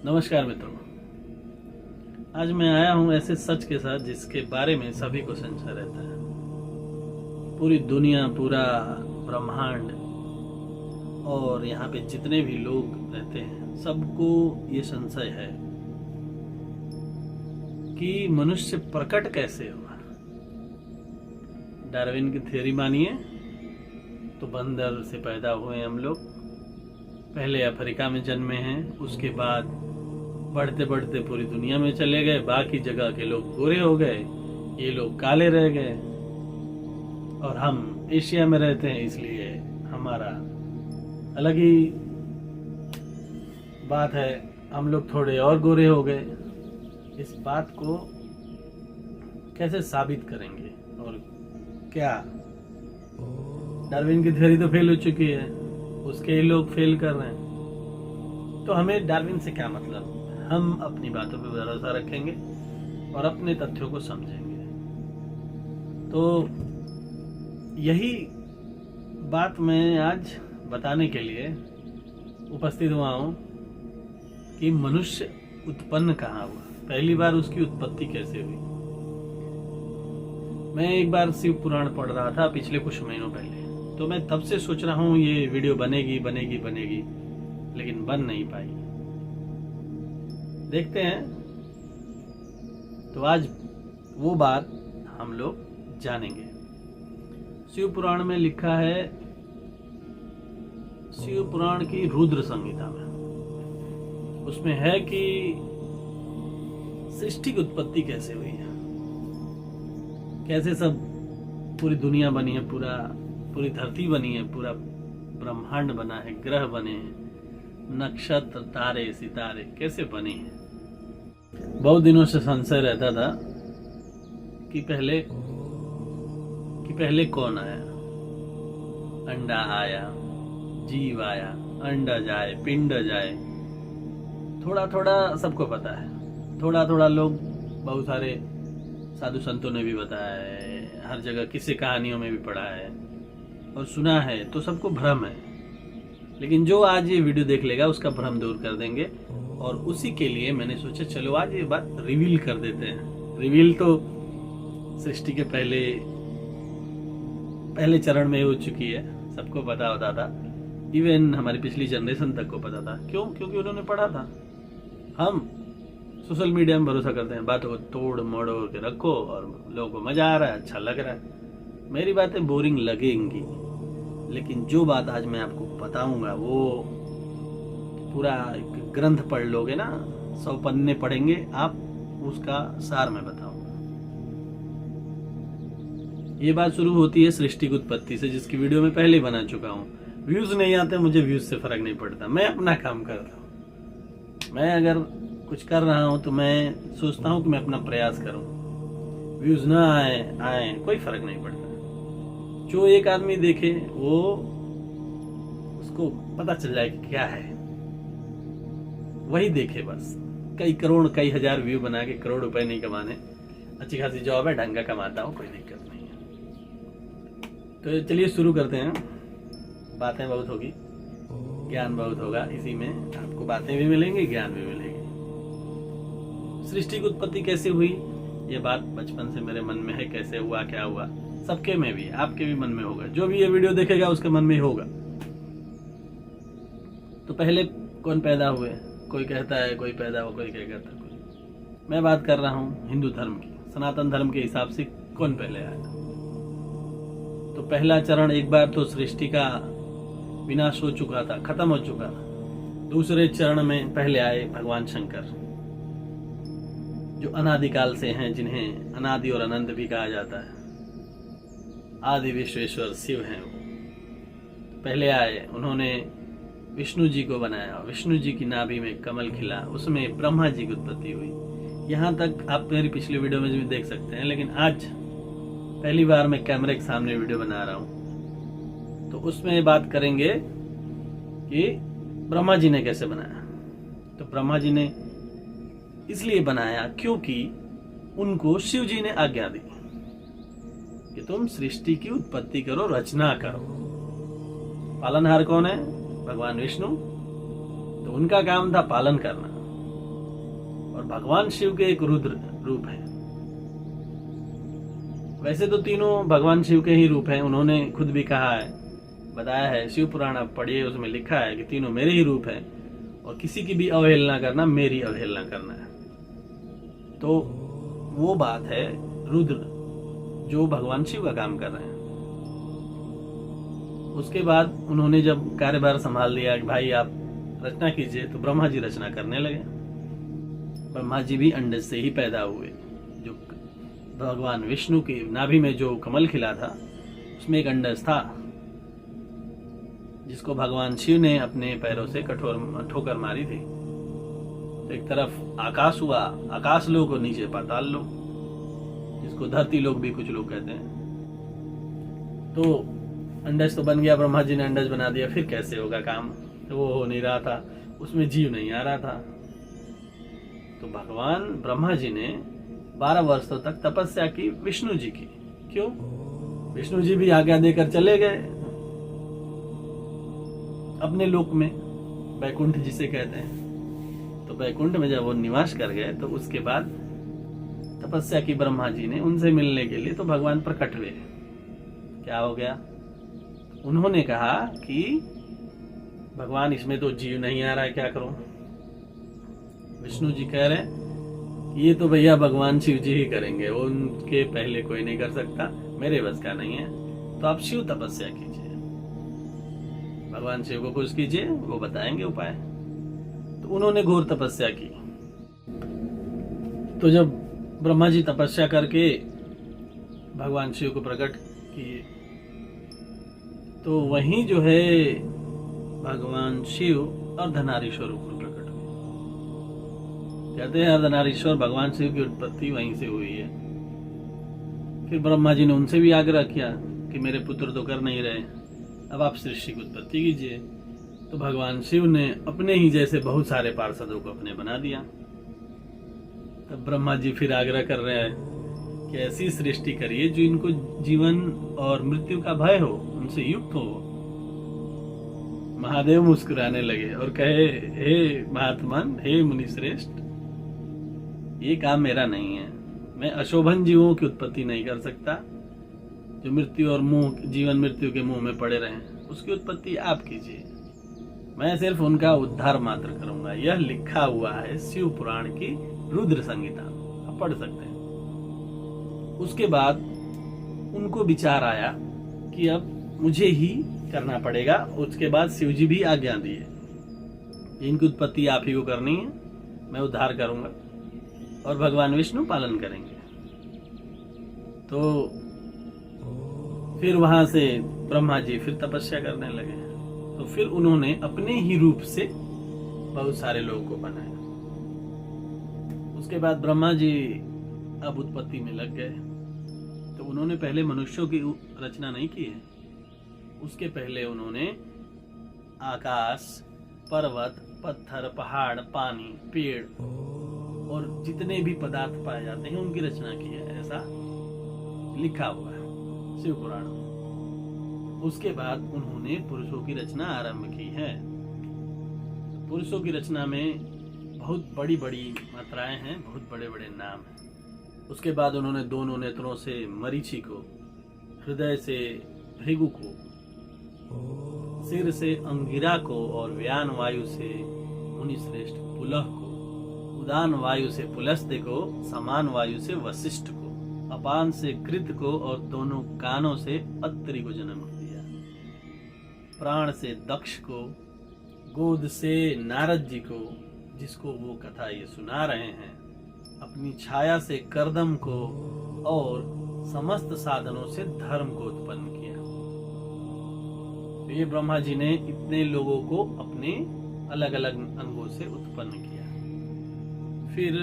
नमस्कार मित्रों, आज मैं आया हूं ऐसे सच के साथ जिसके बारे में सभी को संशय रहता है। पूरी दुनिया, पूरा ब्रह्मांड और यहाँ पे जितने भी लोग रहते हैं सबको ये संशय है कि मनुष्य प्रकट कैसे हुआ। डार्विन की थ्योरी मानिए तो बंदर से पैदा हुए हम लोग। पहले अफ्रीका में जन्मे हैं, उसके बाद बढ़ते बढ़ते पूरी दुनिया में चले गए। बाकी जगह के लोग गोरे हो गए, ये लोग काले रह गए और हम एशिया में रहते हैं, इसलिए हमारा अलग ही बात है। हम लोग थोड़े और गोरे हो गए। इस बात को कैसे साबित करेंगे और क्या? डार्विन की थ्योरी तो फेल हो चुकी है, उसके ही लोग फेल कर रहे हैं। तो हमें डार्विन से क्या मतलब? हम अपनी बातों पर भरोसा रखेंगे और अपने तथ्यों को समझेंगे। तो यही बात मैं आज बताने के लिए उपस्थित हुआ हूं कि मनुष्य उत्पन्न कहाँ हुआ, पहली बार उसकी उत्पत्ति कैसे हुई। मैं एक बार शिव पुराण पढ़ रहा था पिछले कुछ महीनों पहले, तो मैं तब से सोच रहा हूँ ये वीडियो बनेगी बनेगी बनेगी, लेकिन बन नहीं पाई। देखते हैं। तो आज वो बात हम लोग जानेंगे। शिव पुराण में लिखा है, शिव पुराण की रुद्र संहिता में, उसमें है कि सृष्टि की उत्पत्ति कैसे हुई है, कैसे सब पूरी दुनिया बनी है, पूरी धरती बनी है, पूरा ब्रह्मांड बना है, ग्रह बने हैं, नक्षत्र, तारे, सितारे कैसे बने हैं। बहुत दिनों से संशय रहता था कि पहले कौन आया। अंडा आया, जीव आया, अंडा जाए, पिंड जाए, थोड़ा थोड़ा सबको पता है। थोड़ा थोड़ा लोग, बहुत सारे साधु संतों ने भी बताया है, हर जगह किसी कहानियों में भी पढ़ा है और सुना है, तो सबको भ्रम है। लेकिन जो आज ये वीडियो देख लेगा उसका भ्रम दूर कर देंगे, और उसी के लिए मैंने सोचा चलो आज ये बात रिवील कर देते हैं। रिवील तो सृष्टि के पहले चरण में हो चुकी है, सबको पता होता था। इवन हमारी पिछली जनरेशन तक को पता था। क्यों? क्योंकि उन्होंने पढ़ा था। हम सोशल मीडिया में भरोसा करते हैं, बातों को तोड़ मड़ोड़ के रखो और लोगों को मजा आ रहा है, अच्छा लग रहा है। मेरी बातें बोरिंग लगेंगी, लेकिन जो बात आज मैं आपको बताऊंगा वो पूरा एक ग्रंथ पढ़ लोगे ना, 100 पन्ने पढ़ेंगे आप, उसका सार मैं बताऊंगा। ये बात शुरू होती है सृष्टि की उत्पत्ति से, जिसकी वीडियो में पहले बना चुका हूँ। व्यूज नहीं आते, मुझे व्यूज से फर्क नहीं पड़ता, मैं अपना काम करता हूँ। मैं अगर कुछ कर रहा हूँ तो मैं सोचता हूँ कि मैं अपना प्रयास करूँ। व्यूज ना आए कोई फर्क नहीं पड़ता। जो एक आदमी देखे वो, उसको पता चल जाए कि क्या है, वही देखे बस। कई करोड़ कई हजार व्यू बना के करोड़ रुपए नहीं कमाने, अच्छी खासी जॉब है, ढंग का कमाता हूँ, कोई दिक्कत नहीं है। तो चलिए शुरू करते हैं। बातें बहुत होगी, ज्ञान बहुत होगा, इसी में आपको बातें भी मिलेंगी, ज्ञान भी मिलेगी। सृष्टि की उत्पत्ति कैसे हुई, ये बात बचपन से मेरे मन में है। कैसे हुआ, क्या हुआ, सबके में भी, आपके भी मन में होगा। जो भी ये वीडियो देखेगा उसके मन में होगा। तो पहले कौन पैदा हुए? कोई कहता है कोई पैदा हुआ, कोई क्या कहता है कोई। मैं बात कर रहा हूँ हिंदू धर्म की, सनातन धर्म के हिसाब से कौन पहले आया। तो पहला चरण, एक बार तो सृष्टि का विनाश हो चुका था, खत्म हो चुका था। दूसरे चरण में पहले आए भगवान शंकर, जो अनादिकाल से हैं, जिन्हें अनादि और अनंत भी कहा जाता है। आदि विश्वेश्वर शिव हैं वो। पहले आए, उन्होंने विष्णु जी को बनाया। विष्णु जी की नाभि में कमल खिला, उसमें ब्रह्मा जी की उत्पत्ति हुई। यहाँ तक आप मेरी पिछली वीडियो में भी देख सकते हैं। लेकिन आज पहली बार मैं कैमरे के सामने वीडियो बना रहा हूँ, तो उसमें बात करेंगे कि ब्रह्मा जी ने कैसे बनाया। तो ब्रह्मा जी ने इसलिए बनाया क्योंकि उनको शिव जी ने आज्ञा दी कि तुम सृष्टि की उत्पत्ति करो, रचना करो। पालनहार कौन है? भगवान विष्णु। तो उनका काम था पालन करना। और भगवान शिव के एक रुद्र रूप है। वैसे तो तीनों भगवान शिव के ही रूप हैं। उन्होंने खुद भी कहा है, बताया है, शिव पुराण आप पढ़िए, उसमें लिखा है कि तीनों मेरे ही रूप हैं और किसी की भी अवहेलना करना मेरी अवहेलना करना है। तो वो बात है रुद्र जो भगवान शिव का काम कर रहे हैं। उसके बाद उन्होंने जब कार्यभार संभाल लिया कि भाई आप रचना कीजिए, तो ब्रह्मा जी रचना करने लगे। ब्रह्मा जी भी अंडज से ही पैदा हुए। जो भगवान विष्णु की नाभि में जो कमल खिला था उसमें एक अंडज था, जिसको भगवान शिव ने अपने पैरों से ठोकर मारी थी। तो एक तरफ आकाश हुआ, आकाश लोक, और नीचे पाताल लोक, जिसको धरती लोक भी कुछ लोग कहते हैं। तो अंडज तो बन गया, ब्रह्मा जी ने अंडज बना दिया। फिर कैसे होगा काम? तो वो हो नहीं रहा था, उसमें जीव नहीं आ रहा था। तो भगवान ब्रह्मा जी ने 12 वर्षों तक तपस्या की विष्णु जी की। क्यों? विष्णु जी भी आज्ञा देकर चले गए अपने लोक में, बैकुंठ जिसे कहते हैं। तो बैकुंठ में जब वो निवास कर गए, तो उसके बाद तपस्या की ब्रह्मा जी ने उनसे मिलने के लिए, तो भगवान प्रकट हुए। क्या हो गया? उन्होंने कहा कि भगवान इसमें तो जीव नहीं आ रहा है, क्या करूं? विष्णु जी कह रहे हैं ये तो भैया भगवान शिव जी ही करेंगे, उनके पहले कोई नहीं कर सकता, मेरे बस का नहीं है। तो आप शिव तपस्या कीजिए, भगवान शिव को खुश कीजिए, वो बताएंगे उपाय। तो उन्होंने घोर तपस्या की। तो जब ब्रह्मा जी तपस्या करके भगवान शिव को प्रकट किए, तो वहीं जो है भगवान शिव अर्धनारीश्वर रूप में प्रकट हुए। कहते हैं अर्धनारीश्वर भगवान शिव की उत्पत्ति वहीं से हुई है। फिर ब्रह्मा जी ने उनसे भी आग्रह किया कि मेरे पुत्र तो कर नहीं रहे, अब आप सृष्टि की उत्पत्ति कीजिए। तो भगवान शिव ने अपने ही जैसे बहुत सारे पार्षदों को अपने बना दिया। तब ब्रह्मा जी फिर आग्रह कर रहे हैं कि ऐसी सृष्टि करिए जो इनको जीवन और मृत्यु का भय हो, उनसे युक्त हो। महादेव मुस्कुराने लगे और कहे, हे महात्मन, हे मुनि श्रेष्ठ, ये काम मेरा नहीं है। मैं अशोभन जीवों की उत्पत्ति नहीं कर सकता, जो मृत्यु और जीवन मृत्यु के मुंह में पड़े रहें, उसकी उत्पत्ति आप कीजिए। मैं सिर्फ उनका उद्धार मात्र करूंगा। यह लिखा हुआ है शिव पुराण की रुद्र संहिता, आप पढ़ सकते हैं। उसके बाद उनको विचार आया कि अब मुझे ही करना पड़ेगा। उसके बाद शिव जी भी आज्ञा दिए, इनकी उत्पत्ति आप ही को करनी है, मैं उद्धार करूंगा और भगवान विष्णु पालन करेंगे। तो फिर वहां से ब्रह्मा जी फिर तपस्या करने लगे। तो फिर उन्होंने अपने ही रूप से बहुत सारे लोगों को बनाया। उसके बाद ब्रह्मा जी अब उत्पत्ति में लग गए। तो उन्होंने पहले मनुष्यों की रचना नहीं की है, उसके पहले उन्होंने आकाश, पर्वत, पत्थर, पहाड़, पानी, पेड़ और जितने भी पदार्थ पाए जाते हैं उनकी रचना की है, ऐसा लिखा हुआ है शिव पुराण में। उसके बाद उन्होंने पुरुषों की रचना आरंभ की है। पुरुषों की रचना में बहुत बड़ी बड़ी मात्राएं हैं, बहुत बड़े बड़े नाम हैं। उसके बाद उन्होंने दोनों नेत्रों से मरीचि को, हृदय से भृगु को, सिर से अंगिरा को और व्यान वायु से मुनि श्रेष्ठ पुलह को, उदान वायु से पुलस्त्य को, समान वायु से वशिष्ठ को, अपान से कृत को और दोनों कानों से अत्रि को जन्म दिया। प्राण से दक्ष को, गोद से नारद जी को, जिसको वो कथा ये सुना रहे हैं, अपनी छाया से करदम को और समस्त साधनों से धर्म को उत्पन्न किया। तो ये ब्रह्मा जी ने इतने लोगों को अपने अलग अलग अंगों से उत्पन्न किया। फिर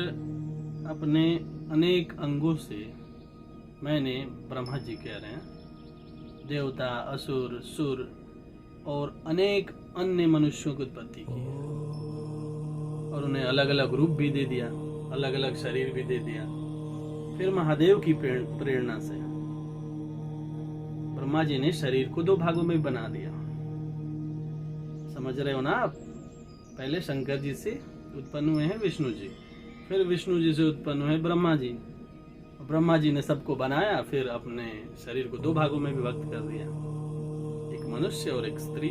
अपने अनेक अंगों से, मैंने ब्रह्मा जी कह रहे हैं, देवता, असुर, सुर और अनेक अन्य मनुष्यों की उत्पत्ति की है और उन्हें अलग अलग रूप भी दे दिया, अलग अलग शरीर भी दे दिया। फिर महादेव की प्रेरणा से ब्रह्मा जी ने शरीर को 2 भागों में बना दिया। समझ रहे हो ना आप? पहले शंकर जी से उत्पन्न हुए हैं विष्णु जी, फिर विष्णु जी से उत्पन्न हुए ब्रह्मा जी। ब्रह्मा जी ने सबको बनाया, फिर अपने शरीर को 2 भागों में विभक्त कर दिया, एक मनुष्य और एक स्त्री,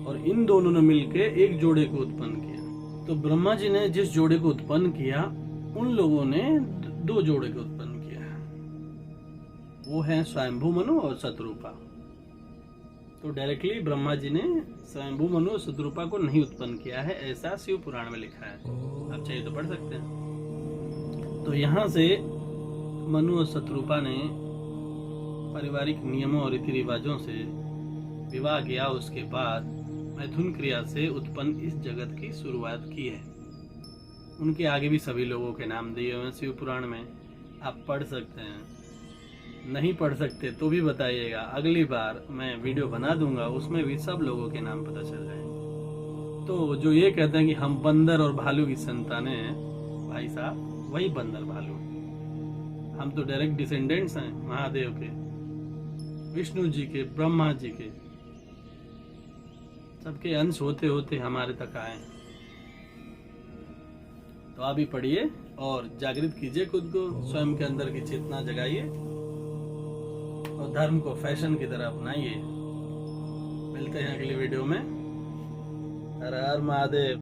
और इन दोनों ने मिलकर एक जोड़े को उत्पन्न किया। तो ब्रह्मा जी ने जिस जोड़े को उत्पन्न किया, उन लोगों ने 2 जोड़े को उत्पन्न किया, वो है स्वयंभू मनु और शतरूपा। तो डायरेक्टली ब्रह्मा जी ने स्वयंभू मनु और शतरूपा को नहीं उत्पन्न किया है, ऐसा शिव पुराण में लिखा है। आप चाहिए तो पढ़ सकते हैं। तो यहाँ से मनु और शतरूपा ने पारिवारिक नियमों और रीति रिवाजों से विवाह किया, उसके बाद मैथुन क्रिया से उत्पन्न इस जगत की शुरुआत की है। उनके आगे भी सभी लोगों के नाम दिए हुए हैं शिव पुराण में, आप पढ़ सकते हैं। नहीं पढ़ सकते तो भी बताइएगा, अगली बार मैं वीडियो बना दूंगा, उसमें भी सब लोगों के नाम पता चल जाएंगे। तो जो ये कहते हैं कि हम बंदर और भालू की संतानें हैं, भाई साहब वही बंदर भालू, हम तो डायरेक्ट डिसेंडेंट्स हैं महादेव के, विष्णु जी के, ब्रह्मा जी के, सबके अंश होते होते हमारे तक आए। तो आप भी पढ़िए और जागृत कीजिए खुद को, स्वयं के अंदर की चेतना जगाइए और धर्म को फैशन की तरह अपनाइए। मिलते हैं अगली वीडियो में। हर हर महादेव।